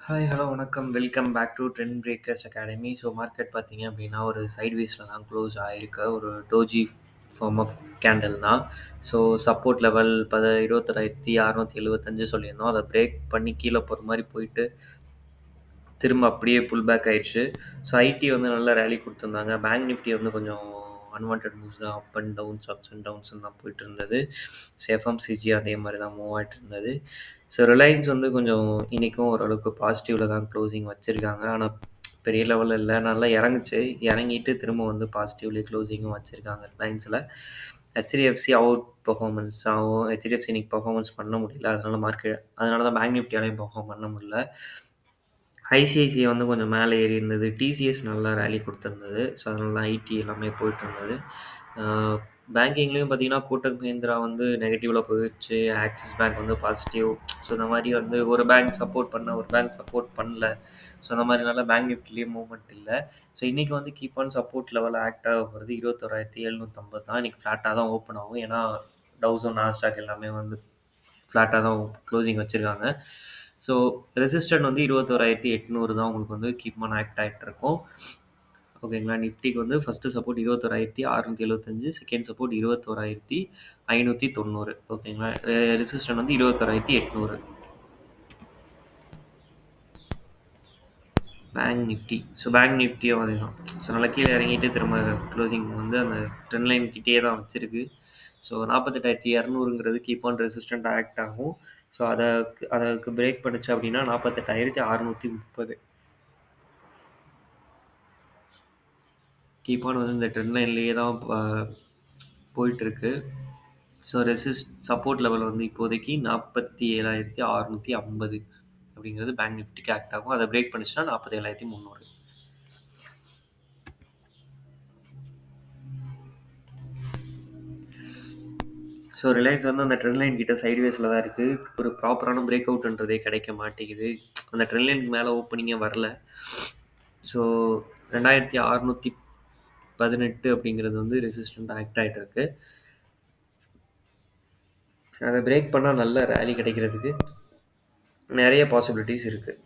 Hi, hello, வணக்கம். Welcome back to Trend Breakers Academy. So market பார்த்தீங்க அப்படின்னா ஒரு சைட்வேஸில் தான் க்ளோஸ் ஆகிருக்க ஒரு டோஜி ஃபார்ம் ஆஃப் கேண்டில் தான். ஸோ சப்போர்ட் லெவல் 21,675 சொல்லியிருந்தோம். அதை பிரேக் பண்ணி கீழே போகிற மாதிரி போயிட்டு திரும்ப அப்படியே புல் பேக் ஆயிடுச்சு. ஸோ ஐடி வந்து நல்லா ரேலி கொடுத்துருந்தாங்க. பேங்க் நிஃப்டி வந்து கொஞ்சம் அன்வான்ட் மூவ்ஸ் தான், up and downs, ups and downs தான் போயிட்டு இருந்தது. ஸோ எஃப்எம்சிஜி அதே மாதிரி தான் மூவ் ஆகிட்டு இருந்தது. ஸோ ரிலையன்ஸ் வந்து கொஞ்சம் இன்றைக்கும் ஓரளவுக்கு பாசிட்டிவில் தான் க்ளோசிங் வச்சுருக்காங்க. ஆனால் பெரிய லெவலில் இல்லை, நல்லா இறங்குச்சு. இறங்கிட்டு திரும்ப வந்து பாசிட்டிவ்லேயே க்ளோசிங்கும் வச்சுருக்காங்க ரிலையன்ஸில். ஹெச்டிஎஃப்சி அவுட் பெர்ஃபார்மன்ஸ் ஆகும். ஹெச்டிஎஃப்சி இன்னைக்கு பெர்ஃபார்மன்ஸ் பண்ண முடியல. அதனால தான் பேங்க் நிஃப்டியாலையும் பெர்ஃபார்ம் பண்ண முடியல. ஐசிஐசிஐ வந்து கொஞ்சம் மேலே ஏறி இருந்தது. டிசிஎஸ் நல்லா ரேலி கொடுத்துருந்தது. ஸோ அதனால தான் ஐடி எல்லாமே போயிட்டு இருந்தது. பேங்கிங்லேயும் பார்த்தீங்கன்னா கோட்டக் மஹிந்திரா வந்து நெகட்டிவில் போயிடுச்சு. ஆக்சிஸ் பேங்க் வந்து பாசிட்டிவ். ஸோ இந்த மாதிரி வந்து ஒரு பேங்க் சப்போர்ட் ஒரு பேங்க் சப்போர்ட் பண்ணல. ஸோ அந்த மாதிரினால பேங்க் நிஃப்டிலேயே மூவ்மெண்ட் இல்லை. ஸோ இன்றைக்கி வந்து keep on support level act ஆக போகிறது 21,750 தான். இன்றைக்கி ஃப்ளாட்டாக தான் ஓப்பன் ஆகும். ஏன்னா டவுசோன் நாஸ்டாக் எல்லாமே வந்து ஃப்ளாட்டாக தான் க்ளோசிங் வச்சுருக்காங்க. ஸோ ரெசிஸ்டன்ட் வந்து 21,800 தான் உங்களுக்கு வந்து கீப் ஆன் ஆக்ட் ஆகிட்டு இருக்கும். ஓகேங்களா. நிஃப்டிக்கு வந்து ஃபஸ்ட்டு சப்போர்ட் 21,675, செகண்ட் சப்போர்ட் 21,590. ஓகேங்களா. ரெசிஸ்டன்ட் வந்து 21,800. Bank Nifty. ஸோ பேங்க் நிஃப்டியும் அதே தான். ஸோ நல்லா கீழே இறங்கிட்டு திரும்ப க்ளோசிங் வந்து அந்த ட்ரெண்ட் லைன் கிட்டே தான் வச்சுருக்கு. ஸோ 48,200ங்கிறது கீப் ஆன் ரெசிஸ்டன்ட் ஆக்ட் ஆகும். ஸோ அதுக்கு பிரேக் பண்ணுச்சு அப்படின்னா 48,630. கீப் ஆன் வந்து இந்த ட்ரெண்ட் லைன்லேயே தான் போயிட்டுருக்கு. ஸோ சப்போர்ட் லெவல் வந்து இப்போதைக்கு 47,650 அப்படிங்கிறது பேங்க் நிஃப்டிக்கு ஆக்ட் ஆகும். அதை பிரேக் பண்ணிச்சுன்னா 47,300. ஸோ ரிலையன்ஸ் வந்து அந்த ட்ரெண்ட் லைன் கிட்ட சைட்வேஸில் தான் இருக்குது. ஒரு ப்ராப்பரான பிரேக் அவுட்ன்றதே கிடைக்க மாட்டேங்குது. அந்த ட்ரெண்ட் லைனுக்கு மேலே ஓப்பனிங்கே வரல. ஸோ 2,618 அப்படிங்கிறது வந்து ரெசிஸ்டன்ட் ஆக்ட் ஆகிட்டு இருக்கு. அதை பிரேக் பண்ணால் நல்ல ரேலி கிடைக்கிறதுக்கு நிறைய பாசிபிலிட்டிஸ் இருக்குது.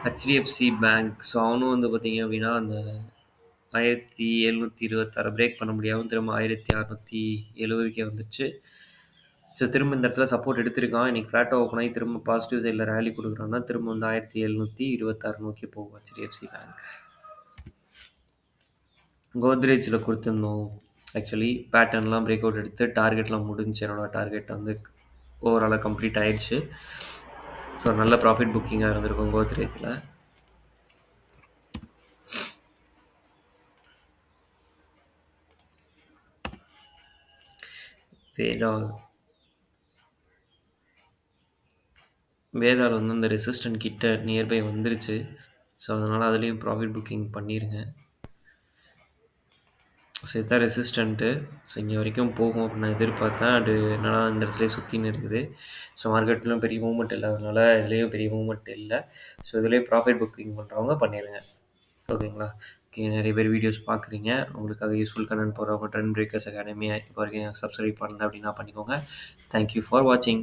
HDFC bank. ஸோ அவனும் வந்து பார்த்தீங்க அப்படின்னா அந்த 1,726 பிரேக் பண்ண முடியாமல் திரும்ப 1,670க்கே வந்துச்சு. ஸோ திரும்ப இந்த இடத்துல சப்போர்ட் எடுத்திருக்கான். இன்றைக்கி ஃப்ளாட்டாக ஓப்பன் ஆகி திரும்ப பாசிட்டிவ் சைடில் ரேலி கொடுக்குறான்னா திரும்ப வந்து 1,726 நோக்கி போகும் ஹெச்டிஎஃப்சி பேங்க். கோத்ரேஜில் கொடுத்துருந்தோம். ஆக்சுவலி பேட்டர்ன்லாம் பிரேக் அவுட் எடுத்து டார்கெட்லாம் முடிஞ்சு. என்னோடய டார்கெட் வந்து ஓவராலாக கம்ப்ளீட் ஆயிடுச்சு. ஸோ நல்ல ப்ராஃபிட் புக்கிங்காக இருந்திருக்கும் கோத்ரேஜில். வேதால் வந்து அந்த ரெசிஸ்டன்ட் கிட்ட நியர்பை வந்துருச்சு. ஸோ அதனால் அதுலேயும் ப்ராஃபிட் புக்கிங் பண்ணிடுங்க. ஸோ இதுதான் ரெசிஸ்டண்ட்டு. ஸோ இங்கே வரைக்கும் போகும் அப்படின்னு நான் எதிர்பார்த்தேன். அது என்னன்னா இந்த இடத்துல சுற்றின்னு இருக்குது. ஸோ மார்க்கெட்லையும் பெரிய மூவ்மெண்ட் இல்லாதனால இதுலேயும் பெரிய மூவ்மெண்ட் இல்லை. ஸோ இதுலேயே ப்ராஃபிட் புக்கிங் பண்ணுறவங்க பண்ணிடுங்க. ஓகேங்களா. ஓகே, நிறைய பேர் வீடியோஸ் பார்க்குறீங்க. உங்களுக்காக யூஸ்ஃபுல் கண்டென்ட் போகிறவங்க ட்ரெண்ட் பிரேக்கர்ஸ் அகாடமி இப்போ வரைக்கும் சப்ஸ்கிரைப் பண்ணல அப்படின்னா பண்ணிக்கோங்க. தேங்க்யூ ஃபார் வாட்சிங்.